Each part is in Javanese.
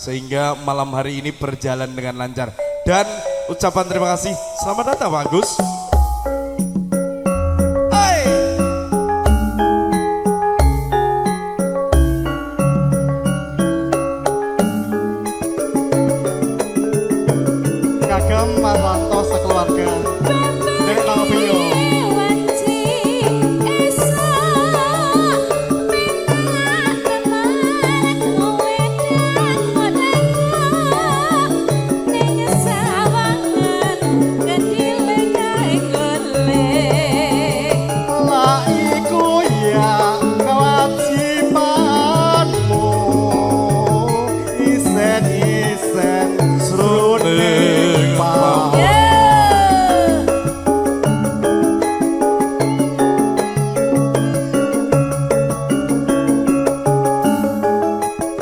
sehingga malam hari ini berjalan dengan lancar. Dan ucapan terima kasih, selamat datang Pak Agus. Kagem Mas Wanto sekeluarga dari Tangopio.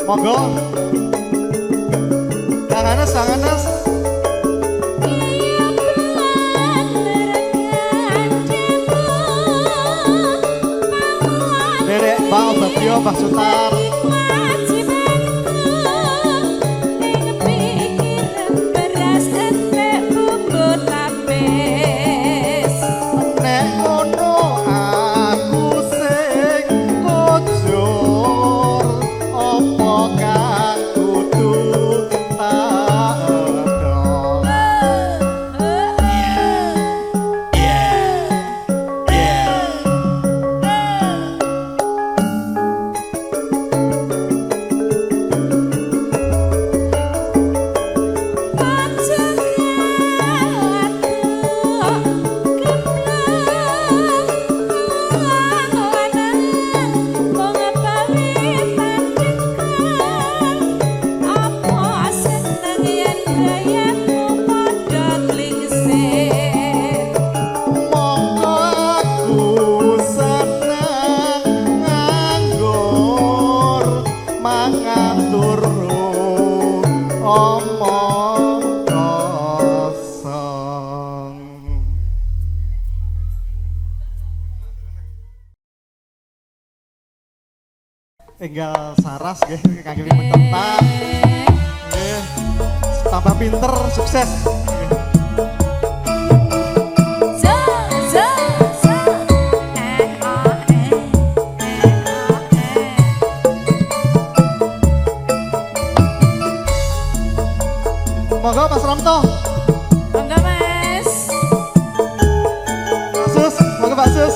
Monggo, Kang Anas. Derek, Bang Obatio, Bang Sutar. Enggal saras nggih kangge mentetan. Nggih. Tambah pinter, sukses. Monggo Mas Ramto. Monggo Mas. Pak Sus, monggo Pak Sus.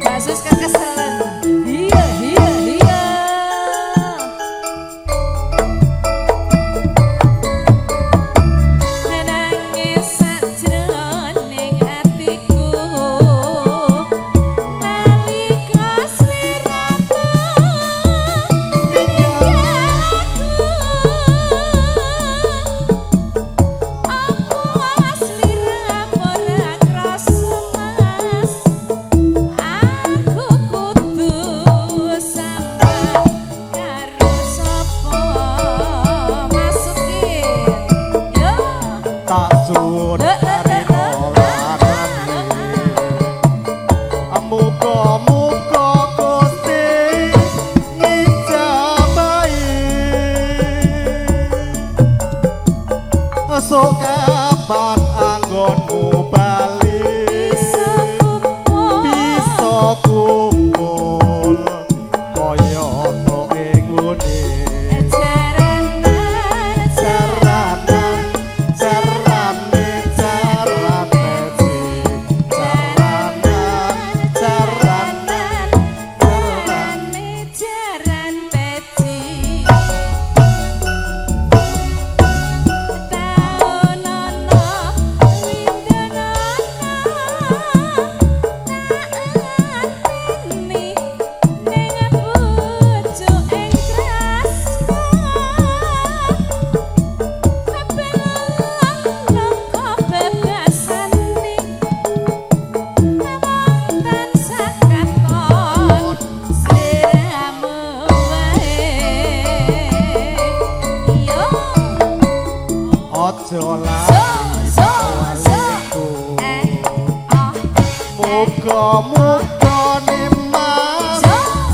Pak Sus kekesalan. Iya. Nangis sajroning atiku. Nalika sliramu Tak sun hari nolakan. Muga-muga Gusti ngijabahi. Esuk kapan anggonmu bali bisa kumpul kaya tok ngene. Muga-muga nimas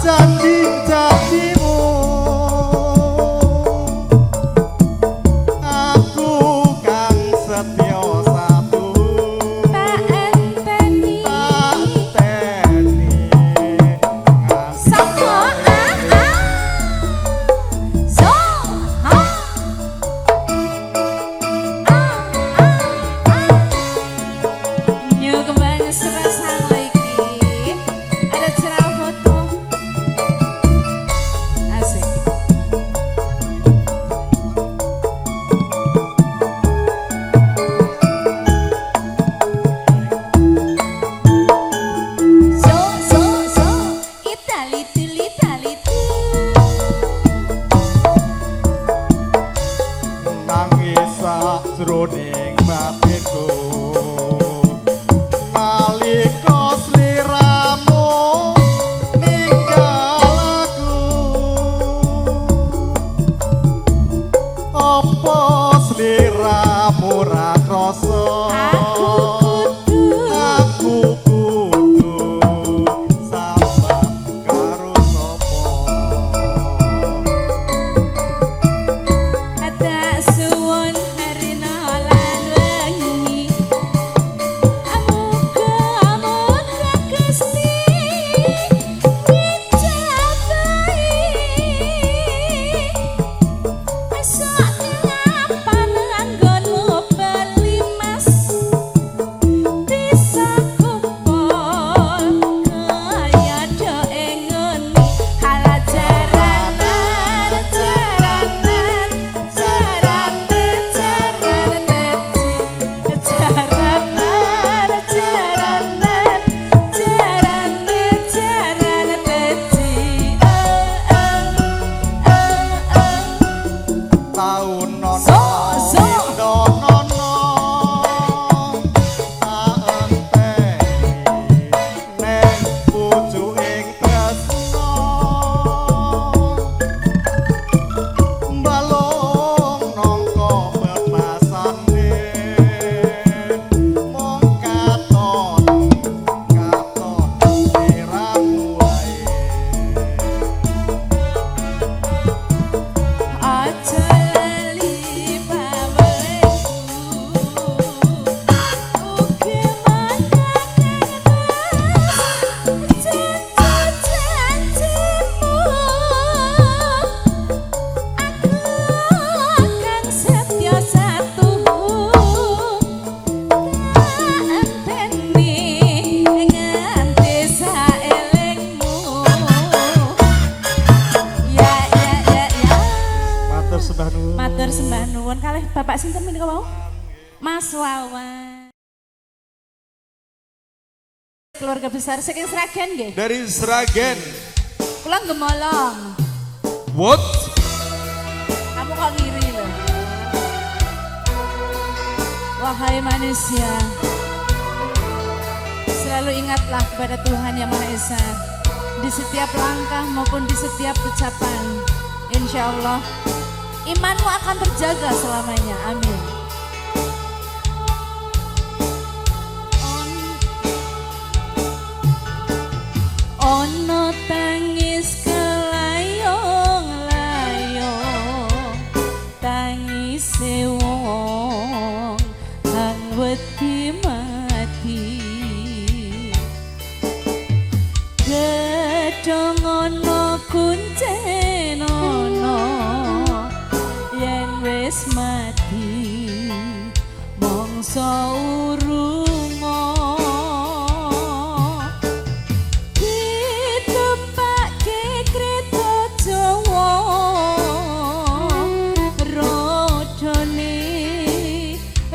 janji-janjimu Matur sembah nuwun kalih Bapak sinten menika wau? Mas Wawan. Keluarga besar saking Sragen nggih. Dari Sragen. Kula gemolong. What? Kamu kok ngiri loh. Wahai manusia, selalu ingatlah kepada Tuhan Yang Maha Esa di setiap langkah maupun di setiap ucapan. Insya Allah imanmu akan terjaga selamanya. Amin. Ono tangis kelayong-layong, tangis wong kang wedi mati. Gedhong ono kuncenono yen wis mati mongso urungo. Ditepake kreta Jawa rodone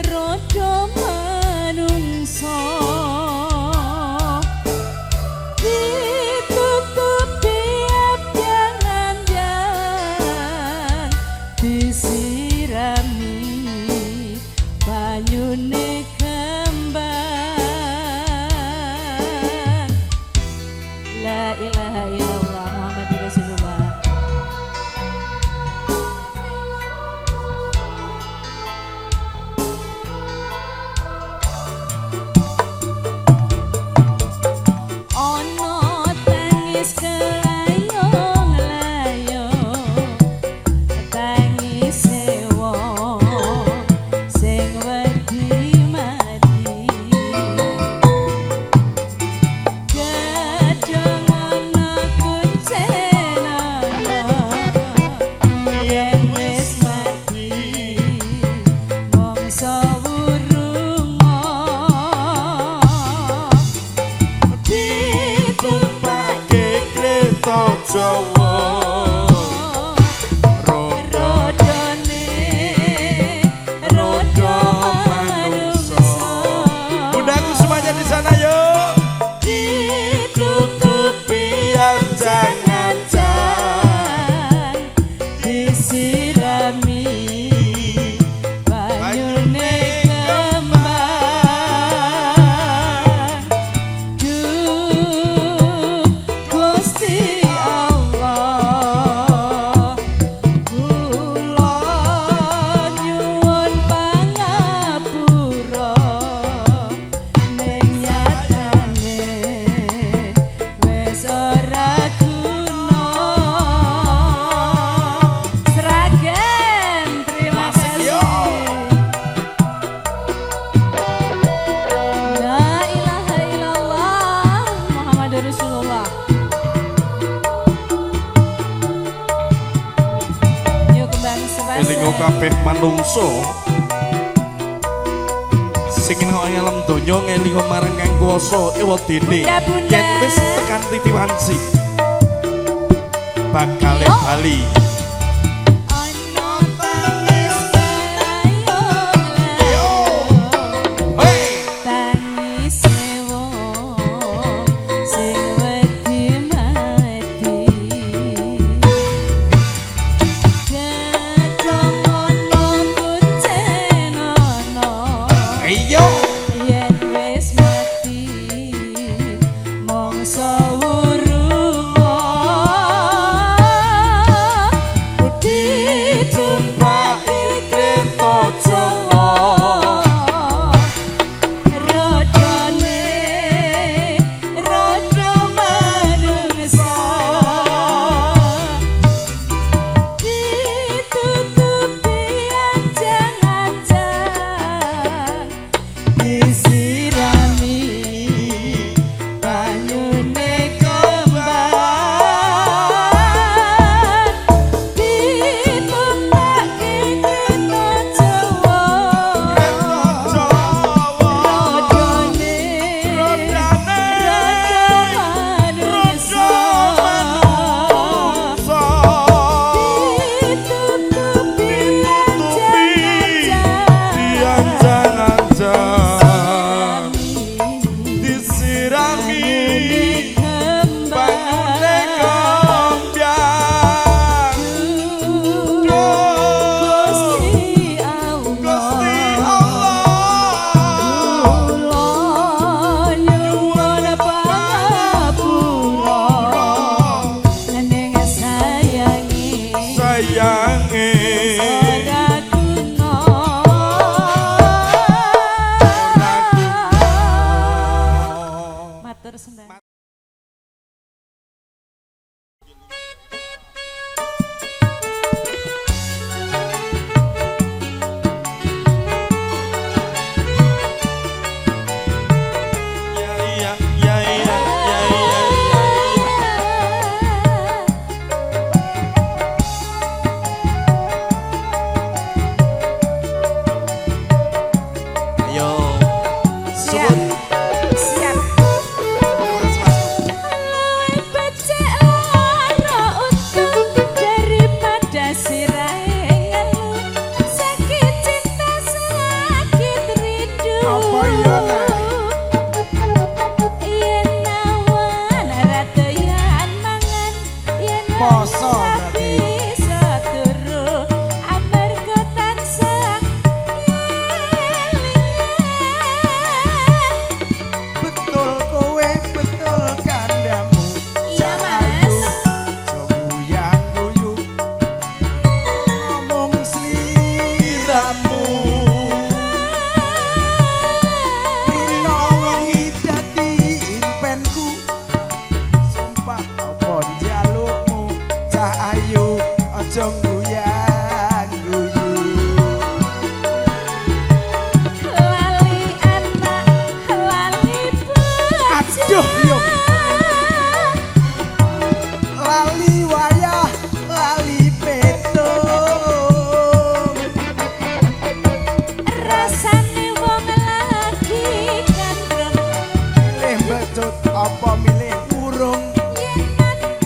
rodo manungsa. Ditutupi abjang-abjang, disirami banyune kembang. La ilaha illallah Muhammadur Rasulullah. Ono tangis kelayong-layong, tangis wong sing wedi mati. Gedhong ana kuncenono yen wis mati mongso urungo. Ditupake kreta Jawa rodo Rodone rodo manungsa. Bundaku semuanya di sana yuk. Ditutupi abjang-abjang, disirami banyune kembang. Duh Gusti Allah, kula nyuwun pangapura ning nyatane wis ora guna. Sragen, terima kasih. La ilaha illallah Muhammadur Rasulullah. Yuk kembang Elingo kabeh manungsa sing ing alam donya ngelingo marang Kang Kuwasa ewadene Bunda, Bunda. yen wis tekan titi wanci bakale bali. Ono tangis kelayong-layong, Hei! tangis wong sing wedi mati. Gedhong ono kuncenono Ayo! yen wis mati mongso urungo. poso berarti. Seduru amarga tansah Betul kowe betul kandamu. Iya, Mas. Yang guyu ngomong sliramu. Rino wengi dadi impenku. Sumpah apa jalukmu cah ayu aja guyang guyu. lali anak lali Aduh, yo. Lali wayah lali peto. rasane wong lagi gandrung Milih becut apa milih urung. yen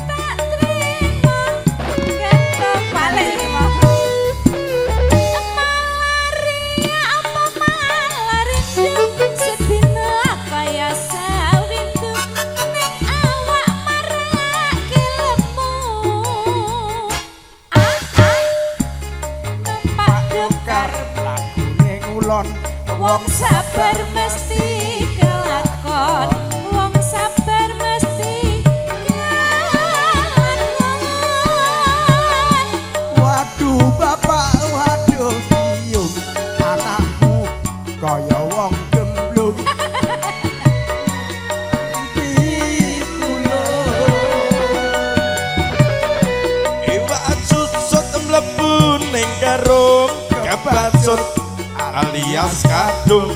tak trimo ketok balik malaria apa malarindu sedina kaya sawindu ning awak marake lemu numpak dokar Lagune ngulon wong sabar mesti kelakon wong sabar mesti kelakon waduh bapak waduh biung anakmu kaya wong gemblung. Iwak susut mlebu ning karung kebacut alias kadung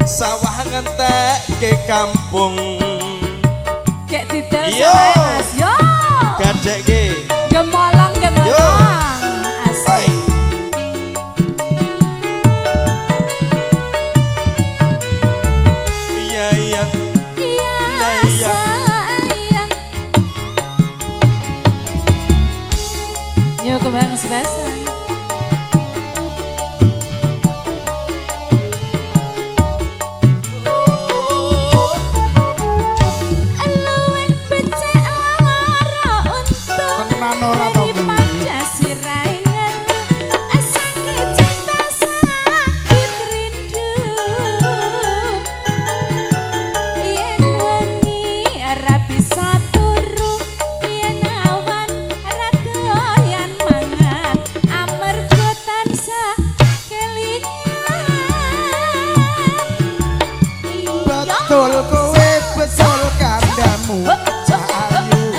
sawah ngentek ke kampung Kek didel Yo. sae Mas yo gadek ke gemolong asik iya iya iya iya. sayang yo kembang sebasa luwih becik lara untung Tenan ora to, Bu? daripada siraingan sakit cinta sakit rindu yen wengi ora bisa turu yen awan ora doyan mangan amarga tansah kelingan Betul kowe betul kandamu cah ayu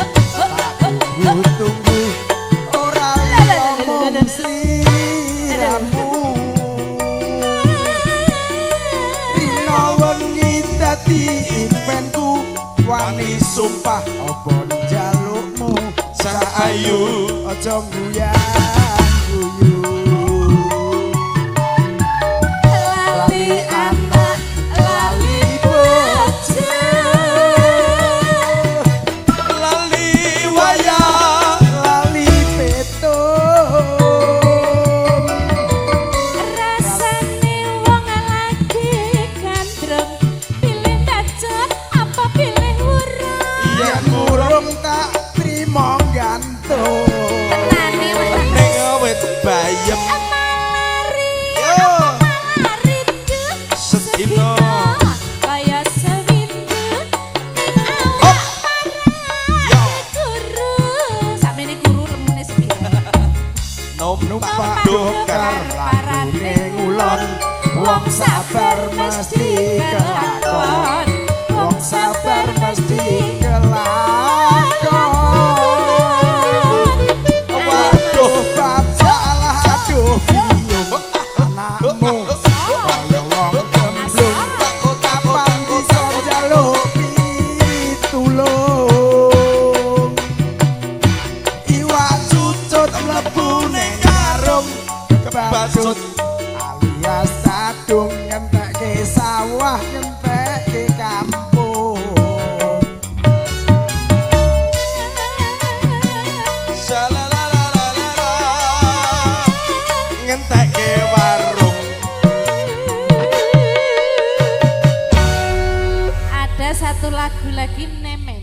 aku tunggu ora ngomong sliramu. Rino wengi dadi impenku wani sumpah apa jalukmu Cah ayu aja guyang guyu. lali anak lali bojo lali wayah Lali peto rasane wong lagi gandreng pilih bacot apa pilih urung yen urung tak trimo gantung. nani ning wit bayem malaria yo rindu sedina kaya sewindu ning Hop. awak yo guru samene guru lemune sepira numpak Dokar parane ngulon wong sabar mesti kelakon. Wong sabar mesti kelakon. Waduh bapak lah aduh bingung anakmu kaya wong gemblung. Kapan bisa njaluk pitulung. Iwak cucut mlebu ning karung kebacut alias sadung ngentekke sawah ngentekke kampung. Shalalalalala. Ngentekke warung ada satu lagu lagi Nemes